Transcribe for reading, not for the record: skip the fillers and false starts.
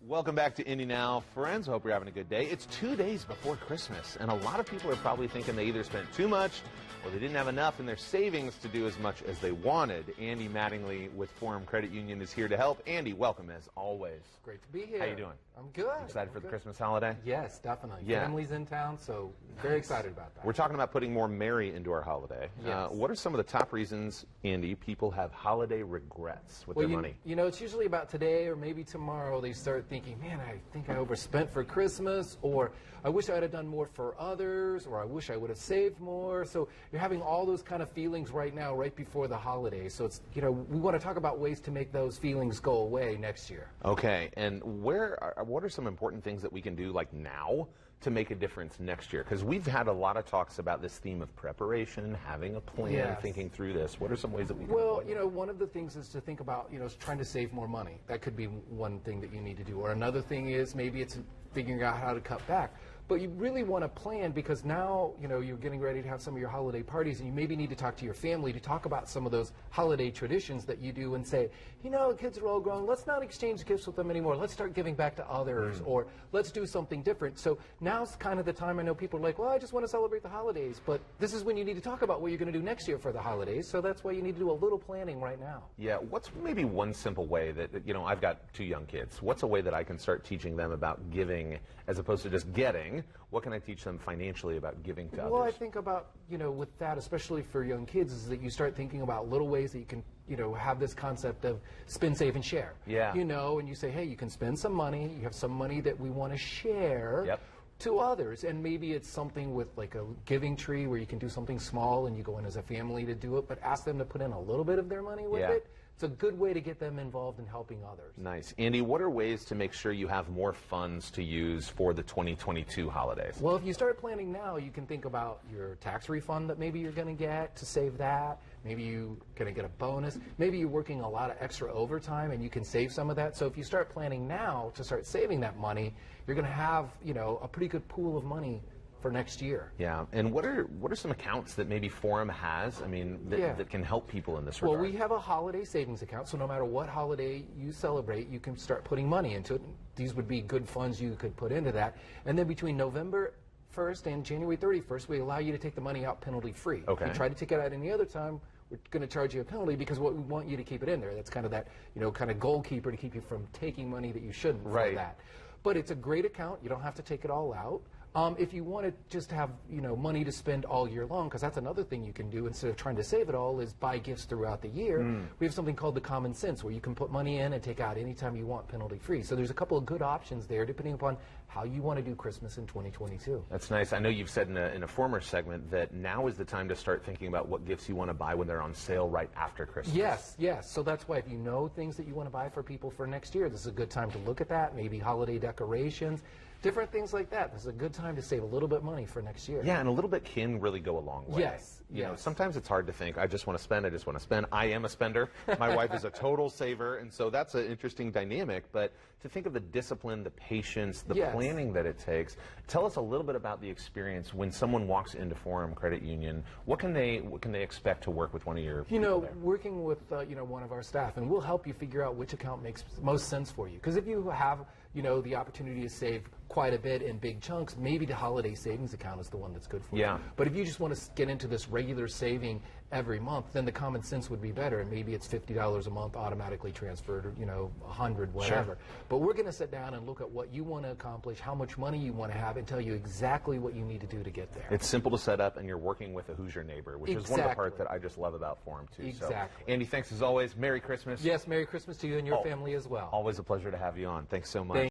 Welcome back to Indy Now, friends. Hope you're having a good day. It's 2 days before Christmas, and a lot of people are probably thinking they either spent too much or they didn't have enough in their savings to do as much as they wanted. Andy Mattingly with Forum Credit Union is here to help. Andy, welcome as always. Great to be here. How you doing? I'm good. Excited for the Christmas holiday? Yes, definitely. Yeah. Family's in town, so very excited about that. We're talking about putting more merry into our holiday. Yes. What are some of the top reasons, Andy, people have holiday regrets with their money? You know, it's usually about today or maybe tomorrow they start thinking, man, I think I overspent for Christmas, or I wish I had done more for others, or I wish I would have saved more. So you're having all those kind of feelings right now, right before the holidays. So it's, you know, we want to talk about ways to make those feelings go away next year. Okay, and what are some important things that we can do, like now, to make a difference next year? Because we've had a lot of talks about this theme of preparation, having a plan, Yes. thinking through this. What are some ways that we can Well, avoid you know, one of the things is to think about, you know, trying to save more money. That could be one thing that you need to do. Or another thing is maybe it's figuring out how to cut back. But you really want to plan, because now, you know, you're getting ready to have some of your holiday parties, and you maybe need to talk to your family to talk about some of those holiday traditions that you do and say, you know, kids are all grown, let's not exchange gifts with them anymore. Let's start giving back to others, or let's do something different. So now's kind of the time. I know people are like, well, I just want to celebrate the holidays, but this is when you need to talk about what you're going to do next year for the holidays. So that's why you need to do a little planning right now. Yeah, what's maybe one simple way that, you know, I've got 2 young kids. What's a way that I can start teaching them about giving as opposed to just getting? What can I teach them financially about giving to Well, others? I think about, you know, with that, especially for young kids, is that you start thinking about little ways that you can, you know, have this concept of spend, save, and share. Yeah. You know, and you say, hey, you can spend some money. You have some money that we want to share. Yep. To others, and maybe it's something with like a giving tree where you can do something small and you go in as a family to do it, but ask them to put in a little bit of their money with Yeah. it. It's a good way to get them involved in helping others. Nice. Andy, what are ways to make sure you have more funds to use for the 2022 holidays? Well, if you start planning now, you can think about your tax refund that maybe you're going to get to save that. Maybe you're going to get a bonus. Maybe you're working a lot of extra overtime and you can save some of that. So if you start planning now to start saving that money, you're going to have, you know, a pretty good pool of money for next year. Yeah, and what are some accounts that maybe Forum has, I mean, that can help people in this regard? Well, we have a holiday savings account, so no matter what holiday you celebrate, you can start putting money into it. These would be good funds you could put into that. And then between November 1st and January 31st, we allow you to take the money out penalty-free. Okay. If you try to take it out any other time, we're going to charge you a penalty, because we want you to keep it in there. That's kind of that, you know, kind of goalkeeper to keep you from taking money that you shouldn't for that. But it's a great account. You don't have to take it all out. If you want to just have, you know, money to spend all year long, because that's another thing you can do instead of trying to save it all, is buy gifts throughout the year. We have something called the Common Sense, where you can put money in and take out anytime you want, penalty free. So there's a couple of good options there, depending upon how you want to do Christmas in 2022. That's nice. I know you've said in a former segment that now is the time to start thinking about what gifts you want to buy when they're on sale right after Christmas. Yes, yes. So that's why if you know things that you want to buy for people for next year, this is a good time to look at that. Maybe holiday decorations, different things like that. This is a good time to save a little bit of money for next year. Yeah, and a little bit can really go a long way. Yes, You know, yes. sometimes it's hard to think, I just want to spend, I just want to spend. I am a spender. My wife is a total saver, and so that's an interesting dynamic. But to think of the discipline, the patience, the Yes. planning that it takes, tell us a little bit about the experience when someone walks into Forum Credit Union. What can they expect to work with one of your You know, people there? working with you know, one of our staff, and we'll help you figure out which account makes most sense for you. Because if you have, you know, the opportunity to save quite a bit in big chunks, maybe the holiday savings account is the one that's good for Yeah. you. But if you just want to get into this regular saving every month, then the Common Sense would be better. And maybe it's $50 a month automatically transferred, or, you know, 100, whatever. Sure. But we're going to sit down and look at what you want to accomplish, how much money you want to have, and tell you exactly what you need to do to get there. It's simple to set up, and you're working with a Who's Your Neighbor, which is one of the parts Exactly. that I just love about Forum, too. Exactly. So, Andy, thanks as always. Merry Christmas. Yes, Merry Christmas to you and your family as well. Always a pleasure to have you on. Thanks so much.